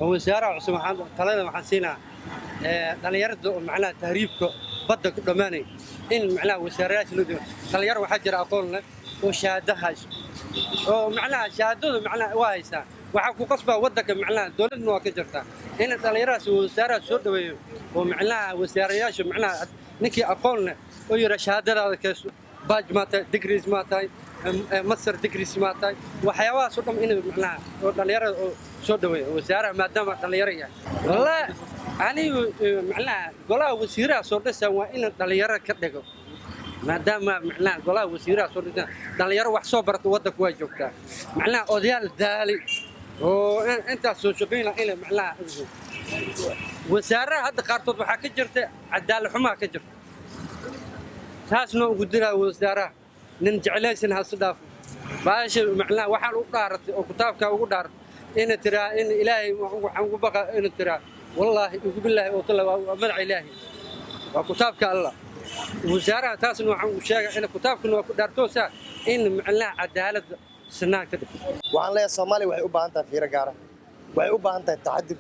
وزارة عصام طلعنا محسينا dhalinyarada macnaha tahriibka badda ku dhamaanay in macnaha wasaarayaasha loo dhigo dhalinyaro waxa jira aqoon leh oo shahaado haysto oo macnaha shahaadadu macnaha waa haystaa waxa ku qasbaa wadanka macnaha dawladna waa ka jirtaa in dhalinyaradaas wasaaraha soo dhaweeyo oo macnaha wasaarayaasha macnaha ninkii aqoon leh oo yira shahaadadaada keeso baaj maata degrees maata master degrees maata waxyaabahaas oo dhan in macnaha oo dhalinyarada oo soo dhaweeyo wasaaraha maadaama dhalinyaro yahay wallahi أنا معناه قلا وسيرة صورة سوا إن دليرة كده ما دام معناه قلا وسيرة صورة دليرة وحصو برت ودك واجبك معناه أوديال ذلك وأنت سوشبينا إلى معناه وسارة هذا خارطة وحكي جرت عدال حما كجر هاسنا قدرة وسارة نرجع ليش إنها صدف باش معناه وحال وقارت وكتابك وقدر إن ترى إن إلهي وبقى إن ترى والله يقول بالله وطلع ومنع إلهي وكتابك الله وزارة تاسن وشاقة إن كتابك ودارتوسا إن معناه عدالة سنة كده وعن لا الصومالي وحي أبا أنت في رجارة وحي أبا أنت التعدد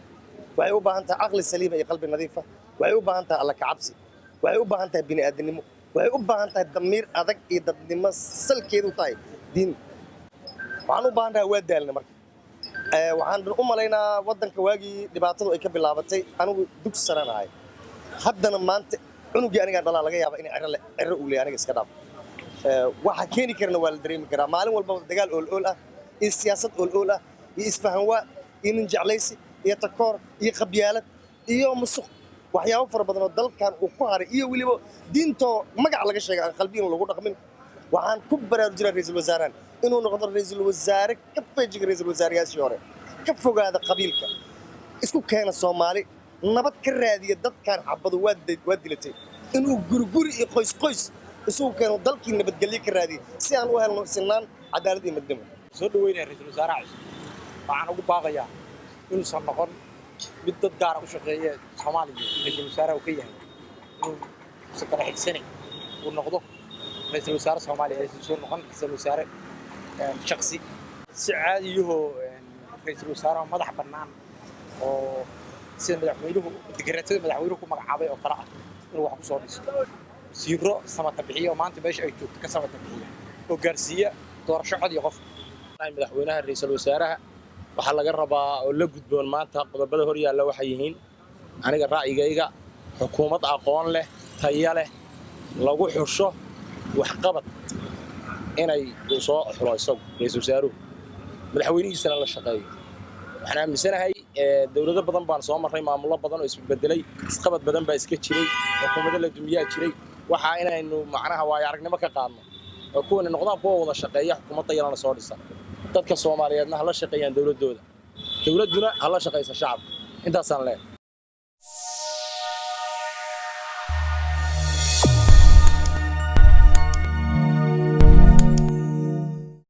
وحي أبا أنت عقل السليم أي قلب النظيفة وحي أبا أنت الله كعبسي وحي أبا أنت بني آدم وحي أبا أنت الضمير أذك إذا النمس سل كيدو طاي دين وعن أبا أنت هو الدال نمر waxaan u malaynaa wadanka waagi dhibaatadu ay ka bilaabatay anigu dugsi saraan ahay haddana maanta cunugii aniga dhalaa laga yaabaa in cirro uu leeyahay aniga iska dhaaf waxa keeni karna waa la dareemi karaa maalin walba dagaal ool ah iyo siyaasad ool ah iyo isfahan waa iyo nin jeclaysi iyo takoor iyo qabyaalad iyo musuq waxyaabo fara badan oo dalkan uu ku haray iyo waliba diinto magac laga sheegay aan qalbiin lagu dhaqmin waxaan ku baraarujinaa ra'iisul wasaarahan inuu noqdo ra'iisul wasaare ka feejiga ra'iisul wasaarayaashii hore ka fogaada qabiilka isku keena Soomaali nabad ka raadiya dadkan xabadu waa dilatay inuu guriguri iyo qoys isugu keeno dalkii nabadgelyo ka raadiya si aan u helno sinaan cadaalad iyo midnimo soo dhaweynaa ra'iisul wasaaraha waxaan ugu baaqayaa inuu san noqon mid dad gaar ah u shaqeeya Soomaaliya ra'iisul wasaaraha uu ka yahay inuu si kala xigsanay uu noqdo ra'iisul wasaaraha Soomaaliya ay soo noqon ra'iisul wasaare شخصي سعاديه رئيس الوزراء مدح بنان oo sida madaxweynuhu digraatada madaxweynuhu ku magacaabay oo qara'a inuu wax ku soo dhiso siiro samata bixiyo maanta meesha ay joogto ka samata bixiyo oo gaarsiiya doorasho cod iyo qof madaxweynaha ra'iisul wasaaraha waxa laga rabaa oo la gudboon maanta qodobada hor yaalla waxa yihiin aniga raa'yigayga xukuumad aqoon leh tayo leh lagu xusho wax qabad inay soo xulo isagu ra'iisul wasaaruhu madaxweynihiisana la shaqeeyo waxaan aaminsanahay dawlado badan baan soo marray maamulo badan oo isbedelay isqabad badan baa iska jiray xukuumadda la dumiyaa jiray waxa inaynu macnaha waay aragnimo ka qaadno oo kuwana noqdaan kuwa wada shaqeeya xukuumadda yarana soo dhisa dadka Soomaaliyeedna hala shaqeeyaan dawladooda dawladuna hala shaqeysa shacabka intaasaan leeyahay